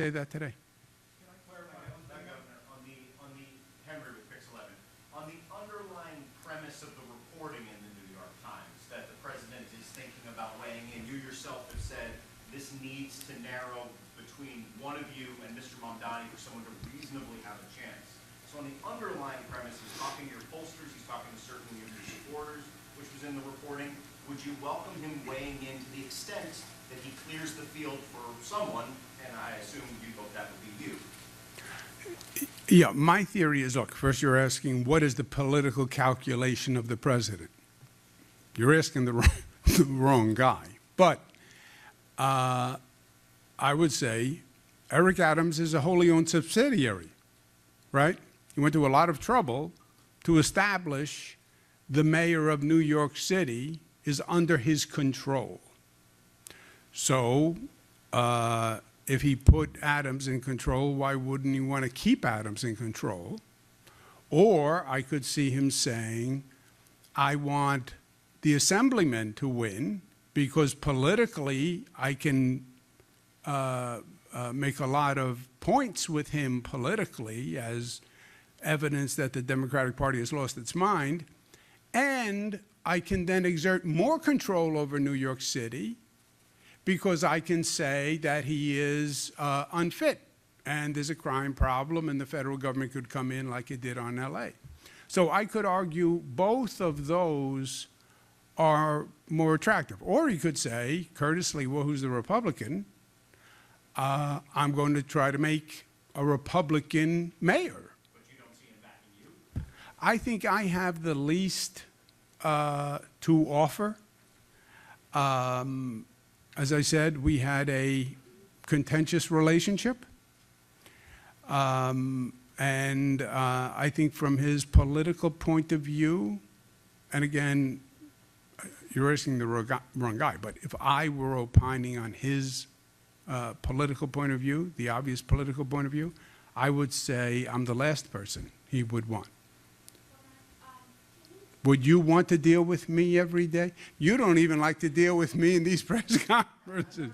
say that today. Can I clarify, Governor, on the Henry with Pix 11, on the underlying premise of the reporting in the New York Times that the president is thinking about weighing in, you yourself have said this needs to narrow between one of you and Mr. Mamdani for someone to reasonably have a chance. So on the underlying premise, he's talking to your pollsters, he's talking to certainly of your supporters, which was in the reporting. Would you welcome him weighing in to the extent that he clears the field for someone, and I assume you hope that would be you? Yeah, my theory is, look, first you're asking what is the political calculation of the president? You're asking the wrong guy. But I would say Eric Adams is a wholly owned subsidiary, right? He went to a lot of trouble to establish the mayor of New York City is under his control. So if he put Adams in control, why wouldn't he want to keep Adams in control? Or I could see him saying, I want the assemblyman to win because politically I can make a lot of points with him politically as evidence that the Democratic Party has lost its mind, and I can then exert more control over New York City because I can say that he is unfit and there's a crime problem and the federal government could come in like it did on LA. So I could argue both of those are more attractive. Or he could say, Curtis Lewa, who's the Republican, I'm going to try to make a Republican mayor. But you don't see him backing you? I think I have the least to offer. As I said, we had a contentious relationship. And I think from his political point of view, and again, you're asking the wrong guy, but if I were opining on his political point of view, the obvious political point of view, I would say I'm the last person he would want. Would you want to deal with me every day? You don't even like to deal with me in these press conferences.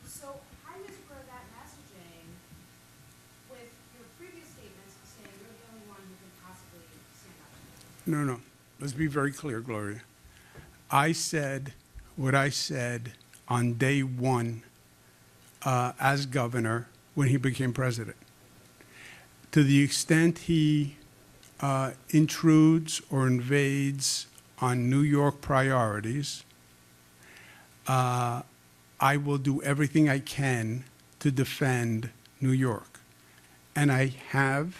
So how do you square that messaging with your previous statements saying you're the only one who can possibly stand up to them? No. Let's be very clear, Gloria. I said what I said on day one as governor when he became president. To the extent he intrudes or invades on New York priorities, I will do everything I can to defend New York. And I have,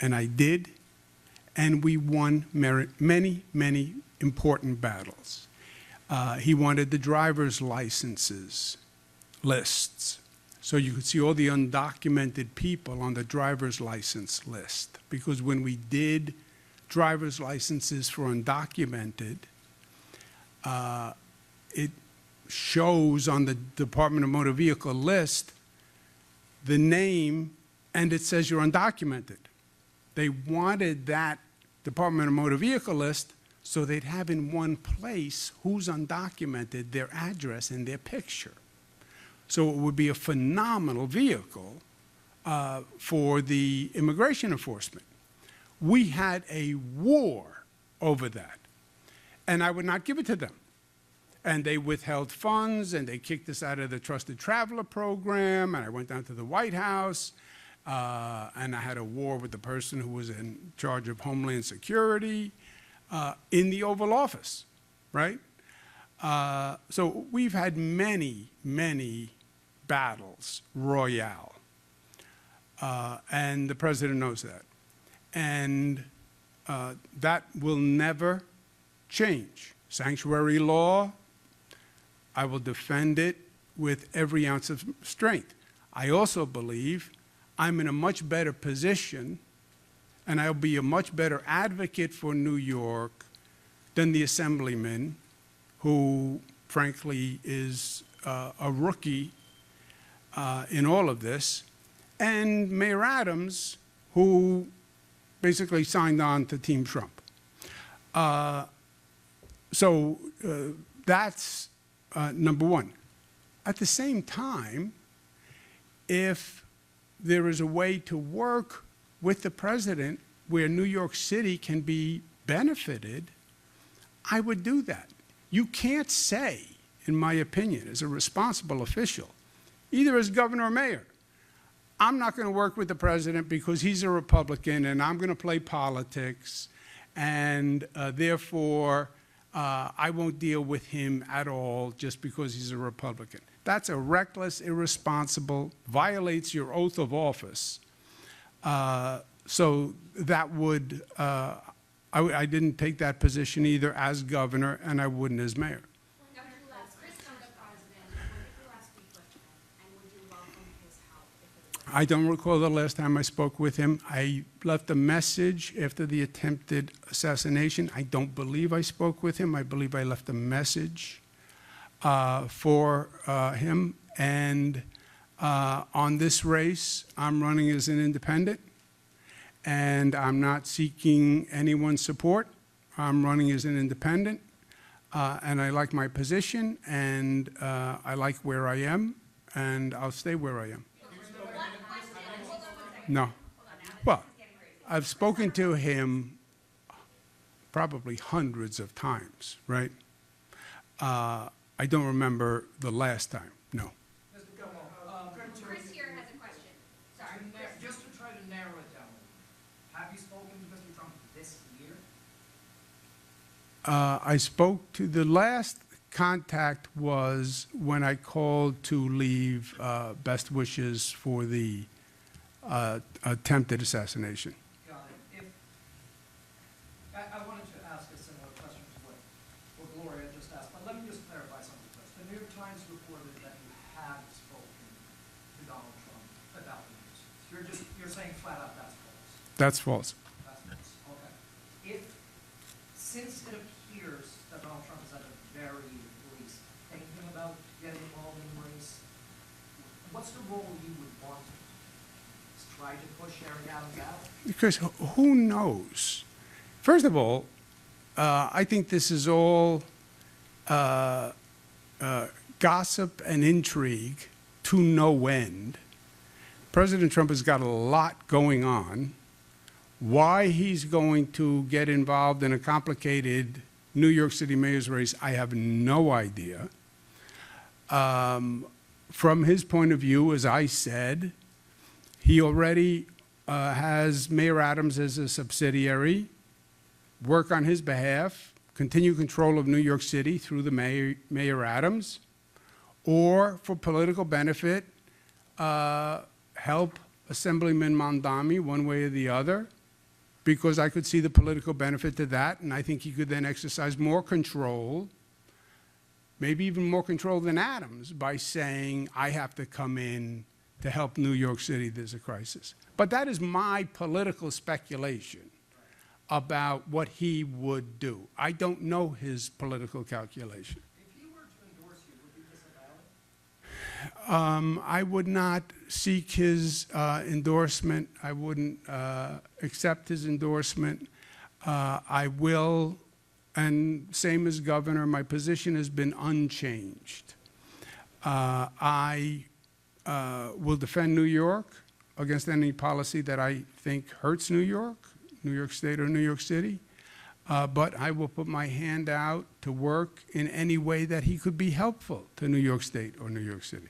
and I did, and we won many, many important battles. He wanted the driver's licenses lists, so you could see all the undocumented people on the driver's license list. Because when we did driver's licenses for undocumented, it shows on the Department of Motor Vehicle list the name, and it says you're undocumented. They wanted that Department of Motor Vehicle list so they'd have in one place who's undocumented, their address, and their picture. So it would be a phenomenal vehicle for the immigration enforcement. We had a war over that, and I would not give it to them. And they withheld funds, and they kicked us out of the Trusted Traveler program, and I went down to the White House, and I had a war with the person who was in charge of Homeland Security in the Oval Office, right? So we've had many, many battles royale, and the president knows that. And that will never change. Sanctuary law, I will defend it with every ounce of strength. I also believe I'm in a much better position, and I'll be a much better advocate for New York than the assemblyman, who frankly is a rookie in all of this, and Mayor Adams, who basically signed on to Team Trump. So that's number one. At the same time, if there is a way to work with the president where New York City can be benefited, I would do that. You can't say, in my opinion, as a responsible official, either as governor or mayor, I'm not going to work with the president because he's a Republican and I'm going to play politics, and therefore I won't deal with him at all just because he's a Republican. That's a reckless, irresponsible, violates your oath of office. So that would, I didn't take that position either as governor, and I wouldn't as mayor. When did you last speak with the president, when did you last speak with him, and would you welcome his help if it were? I don't recall the last time I spoke with him. I left a message after the attempted assassination. I don't believe I spoke with him. I believe I left a message for him. And on this race, I'm running as an independent, and I'm not seeking anyone's support. I'm running as an independent, and I like my position, and I like where I am, and I'll stay where I am. No. Well, I've spoken to him probably hundreds of times, right? I don't remember the last time, no. Mr. Cuomo, Chris here has a question. Sorry, Chris. just to try to narrow it down, have you spoken to Mr. Trump this year? I spoke to, the last contact was when I called to leave best wishes for the attempted assassination. Got it. I wanted to ask a similar question to what Gloria just asked, but let me just clarify something first. The New York Times reported that you had spoken to Donald Trump about the news. You're saying flat out that's false. That's false. That's false. Okay. Since it appears that Donald Trump is at the very least thinking about getting involved in the race, what's the role you would want him to try to push Eric Adams out? Because who knows? First of all, I think this is all gossip and intrigue to no end. President Trump has got a lot going on. Why he's going to get involved in a complicated New York City mayor's race, I have no idea. From his point of view, as I said, he already has Mayor Adams as a subsidiary, work on his behalf, continue control of New York City through the Mayor Adams, or for political benefit, help Assemblyman Mamdani one way or the other, because I could see the political benefit to that, and I think he could then exercise more control, maybe even more control than Adams, by saying, I have to come in to help New York City, there's a crisis. But that is my political speculation about what he would do. I don't know his political calculation. If he were to endorse you, would you disavow it? I would not seek his endorsement. I wouldn't accept his endorsement. I will, and same as governor, my position has been unchanged. I will defend New York against any policy that I think hurts New York State or New York City. But I will put my hand out to work in any way that he could be helpful to New York State or New York City.